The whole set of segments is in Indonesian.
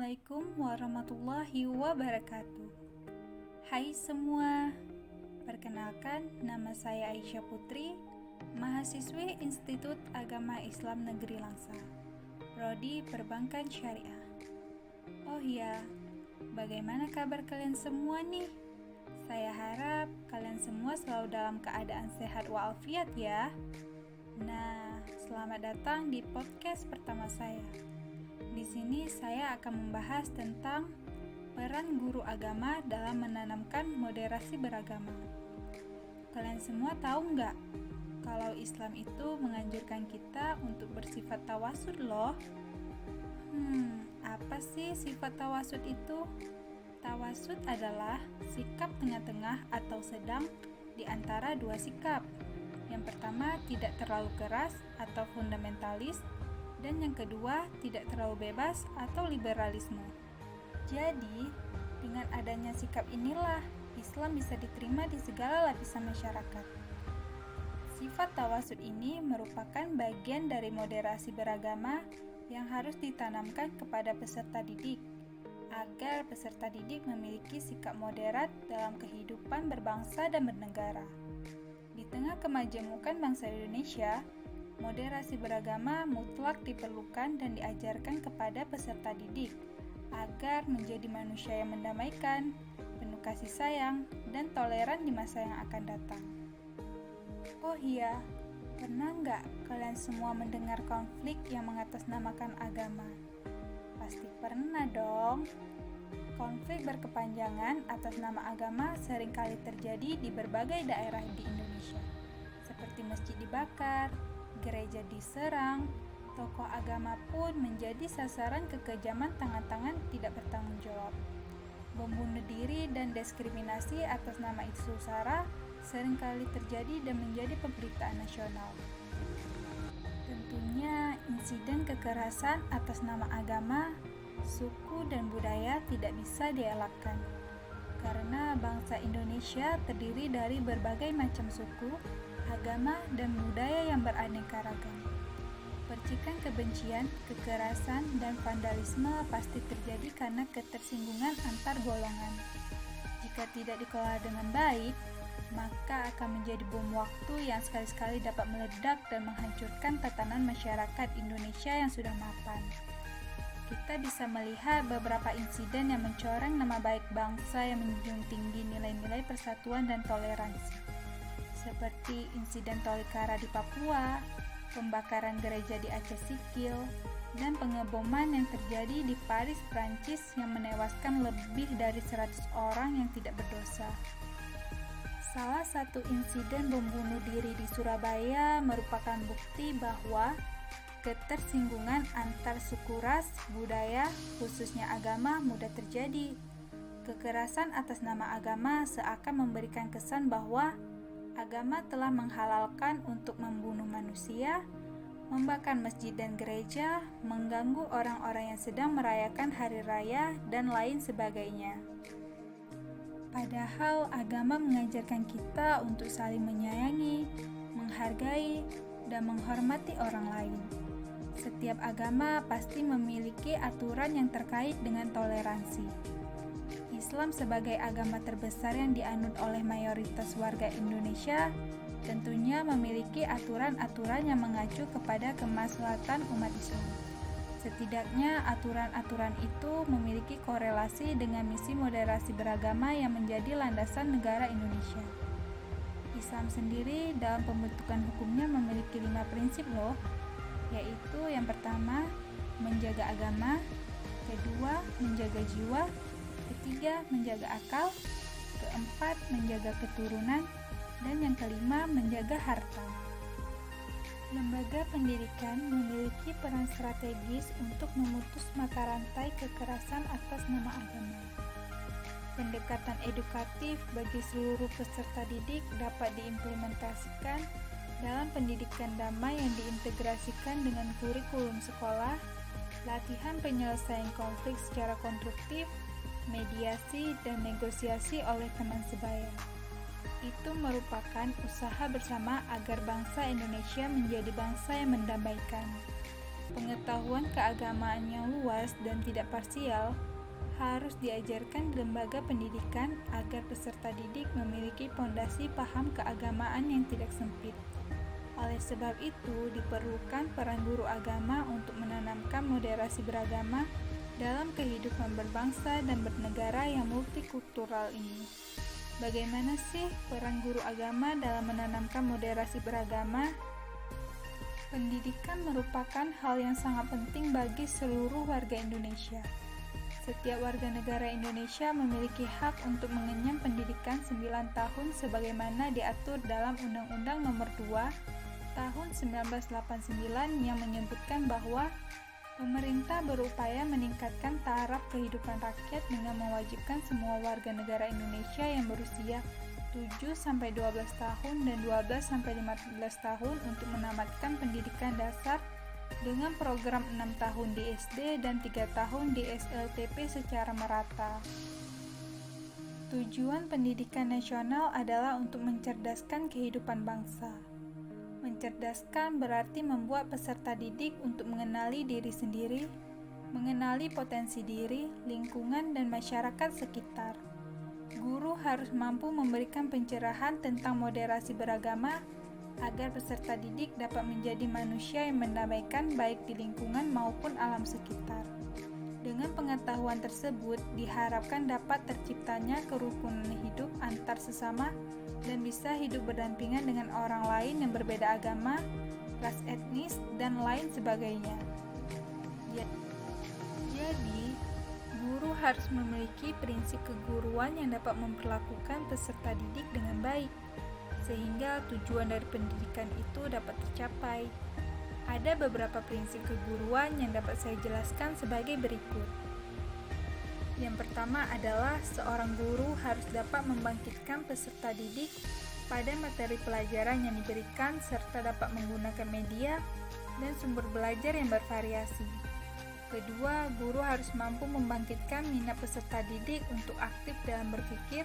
Assalamualaikum warahmatullahi wabarakatuh. Hai semua, perkenalkan nama saya Aisyah Putri, mahasiswi Institut Agama Islam Negeri Langsa, Prodi Perbankan Syariah. Oh iya, bagaimana kabar kalian semua nih? Saya harap kalian semua selalu dalam keadaan sehat walafiat ya. Nah, selamat datang di podcast pertama saya. Di sini saya akan membahas tentang peran guru agama dalam menanamkan moderasi beragama. Kalian semua tahu nggak kalau Islam itu menganjurkan kita untuk bersifat tawasud loh? Apa sih sifat tawasud itu? Tawasud adalah sikap tengah-tengah atau sedang di antara dua sikap. Yang pertama, tidak terlalu keras atau fundamentalis, dan yang kedua, tidak terlalu bebas atau liberalisme. Jadi, dengan adanya sikap inilah Islam bisa diterima di segala lapisan masyarakat. Sifat tawasud ini merupakan bagian dari moderasi beragama yang harus ditanamkan kepada peserta didik, agar peserta didik memiliki sikap moderat dalam kehidupan berbangsa dan bernegara. Di tengah kemajemukan bangsa Indonesia, moderasi beragama mutlak diperlukan dan diajarkan kepada peserta didik agar menjadi manusia yang mendamaikan, penuh kasih sayang, dan toleran di masa yang akan datang. Oh iya, pernah nggak kalian semua mendengar konflik yang mengatasnamakan agama? Pasti pernah dong. Konflik berkepanjangan atas nama agama seringkali terjadi di berbagai daerah di Indonesia, seperti masjid dibakar, gereja diserang, tokoh agama pun menjadi sasaran kekejaman tangan-tangan tidak bertanggung jawab. Bom bunuh diri dan diskriminasi atas nama isu sara seringkali terjadi dan menjadi pemberitaan nasional. Tentunya insiden kekerasan atas nama agama, suku dan budaya tidak bisa dielakkan. Karena bangsa Indonesia terdiri dari berbagai macam suku, agama, dan budaya yang beraneka ragam. Percikan kebencian, kekerasan, dan vandalisme pasti terjadi karena ketersinggungan antar golongan. Jika tidak dikelola dengan baik, maka akan menjadi bom waktu yang sekali-sekali dapat meledak dan menghancurkan tatanan masyarakat Indonesia yang sudah mapan. Kita bisa melihat beberapa insiden yang mencoreng nama baik bangsa yang menjunjung tinggi nilai-nilai persatuan dan toleransi, seperti insiden Tolikara di Papua, pembakaran gereja di Aceh Sikil, dan pengeboman yang terjadi di Paris, Prancis yang menewaskan lebih dari 100 orang yang tidak berdosa. Salah satu insiden bom bunuh diri di Surabaya merupakan bukti bahwa ketersinggungan antar suku, ras, budaya, khususnya agama mudah terjadi. Kekerasan atas nama agama seakan memberikan kesan bahwa agama telah menghalalkan untuk membunuh manusia, membakar masjid dan gereja, mengganggu orang-orang yang sedang merayakan hari raya, dan lain sebagainya. Padahal agama mengajarkan kita untuk saling menyayangi, menghargai, dan menghormati orang lain. Setiap agama pasti memiliki aturan yang terkait dengan toleransi. Islam sebagai agama terbesar yang dianut oleh mayoritas warga Indonesia tentunya memiliki aturan-aturan yang mengacu kepada kemaslahatan umat Islam. Setidaknya aturan-aturan itu memiliki korelasi dengan misi moderasi beragama yang menjadi landasan negara Indonesia. Islam sendiri dalam pembentukan hukumnya memiliki 5 prinsip loh, yaitu yang pertama, menjaga agama, kedua, menjaga jiwa, ketiga, menjaga akal, keempat, menjaga keturunan, dan yang kelima, menjaga harta. Lembaga pendidikan memiliki peran strategis untuk memutus mata rantai kekerasan atas nama agama. Pendekatan edukatif bagi seluruh peserta didik dapat diimplementasikan dalam pendidikan damai yang diintegrasikan dengan kurikulum sekolah, latihan penyelesaian konflik secara konstruktif, mediasi, dan negosiasi oleh teman sebaya. Itu merupakan usaha bersama agar bangsa Indonesia menjadi bangsa yang mendamaikan. Pengetahuan keagamaan yang luas dan tidak parsial harus diajarkan di lembaga pendidikan agar peserta didik memiliki pondasi paham keagamaan yang tidak sempit. Oleh sebab itu, diperlukan peran guru agama untuk menanamkan moderasi beragama dalam kehidupan berbangsa dan bernegara yang multikultural ini. Bagaimana sih peran guru agama dalam menanamkan moderasi beragama? Pendidikan merupakan hal yang sangat penting bagi seluruh warga Indonesia. Setiap warga negara Indonesia memiliki hak untuk mengenyam pendidikan 9 tahun sebagaimana diatur dalam Undang-Undang Nomor 2 Tahun 1989 yang menyebutkan bahwa pemerintah berupaya meningkatkan taraf kehidupan rakyat dengan mewajibkan semua warga negara Indonesia yang berusia 7-12 tahun dan 12-15 tahun untuk menamatkan pendidikan dasar dengan program 6 tahun di SD dan 3 tahun di SLTP secara merata. Tujuan pendidikan nasional adalah untuk mencerdaskan kehidupan bangsa. Mencerdaskan berarti membuat peserta didik untuk mengenali diri sendiri, mengenali potensi diri, lingkungan, dan masyarakat sekitar. Guru harus mampu memberikan pencerahan tentang moderasi beragama agar peserta didik dapat menjadi manusia yang mendamaikan baik di lingkungan maupun alam sekitar. Dengan pengetahuan tersebut, diharapkan dapat terciptanya kerukunan hidup antar sesama dan bisa hidup berdampingan dengan orang lain yang berbeda agama, ras etnis, dan lain sebagainya. Jadi, guru harus memiliki prinsip keguruan yang dapat memperlakukan peserta didik dengan baik, sehingga tujuan dari pendidikan itu dapat tercapai. Ada beberapa prinsip keguruan yang dapat saya jelaskan sebagai berikut. Yang pertama adalah seorang guru harus dapat membangkitkan peserta didik pada materi pelajaran yang diberikan serta dapat menggunakan media dan sumber belajar yang bervariasi. Kedua, guru harus mampu membangkitkan minat peserta didik untuk aktif dalam berpikir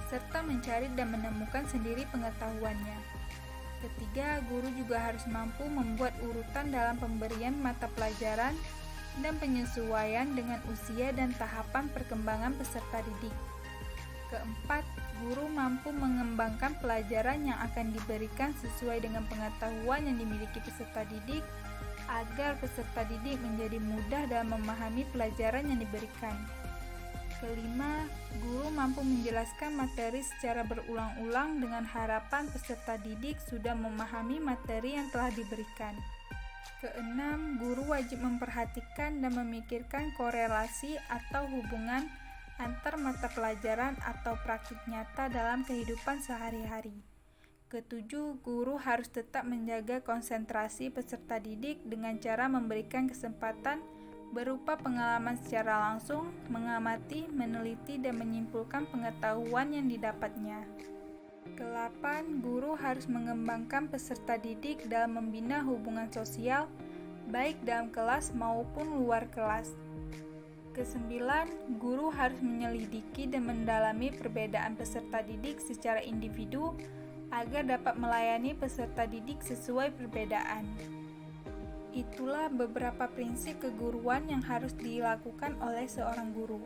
serta mencari dan menemukan sendiri pengetahuannya. Ketiga, guru juga harus mampu membuat urutan dalam pemberian mata pelajaran dan penyesuaian dengan usia dan tahapan perkembangan peserta didik. Keempat, guru mampu mengembangkan pelajaran yang akan diberikan sesuai dengan pengetahuan yang dimiliki peserta didik agar peserta didik menjadi mudah dalam memahami pelajaran yang diberikan. Kelima, guru mampu menjelaskan materi secara berulang-ulang dengan harapan peserta didik sudah memahami materi yang telah diberikan. Keenam, guru wajib memperhatikan dan memikirkan korelasi atau hubungan antar mata pelajaran atau praktik nyata dalam kehidupan sehari-hari. Ketujuh, guru harus tetap menjaga konsentrasi peserta didik dengan cara memberikan kesempatan berupa pengalaman secara langsung, mengamati, meneliti, dan menyimpulkan pengetahuan yang didapatnya. Ke-8, guru harus mengembangkan peserta didik dalam membina hubungan sosial, baik dalam kelas maupun luar kelas. Ke-9, guru harus menyelidiki dan mendalami perbedaan peserta didik secara individu agar dapat melayani peserta didik sesuai perbedaan. Itulah beberapa prinsip keguruan yang harus dilakukan oleh seorang guru.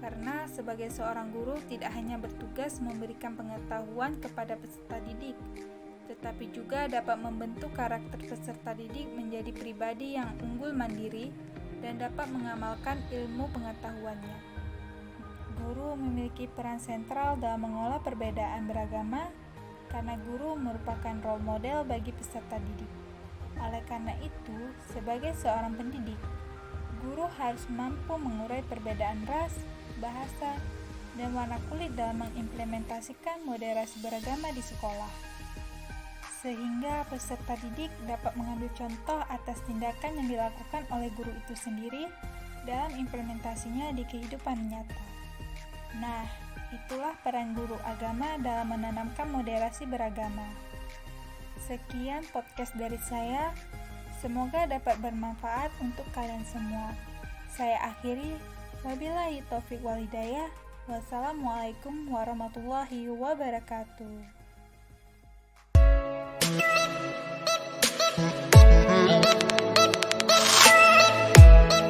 Karena sebagai seorang guru tidak hanya bertugas memberikan pengetahuan kepada peserta didik, tetapi juga dapat membentuk karakter peserta didik menjadi pribadi yang unggul mandiri dan dapat mengamalkan ilmu pengetahuannya. Guru memiliki peran sentral dalam mengolah perbedaan beragama karena guru merupakan role model bagi peserta didik. Oleh karena itu, sebagai seorang pendidik, guru harus mampu mengurai perbedaan ras, bahasa, dan warna kulit dalam mengimplementasikan moderasi beragama di sekolah. Sehingga peserta didik dapat mengambil contoh atas tindakan yang dilakukan oleh guru itu sendiri dalam implementasinya di kehidupan nyata. Nah, itulah peran guru agama dalam menanamkan moderasi beragama. Sekian podcast dari saya, semoga dapat bermanfaat untuk kalian semua. Saya akhiri, wabillahi taufiq wal hidayah, wassalamualaikum warahmatullahi wabarakatuh.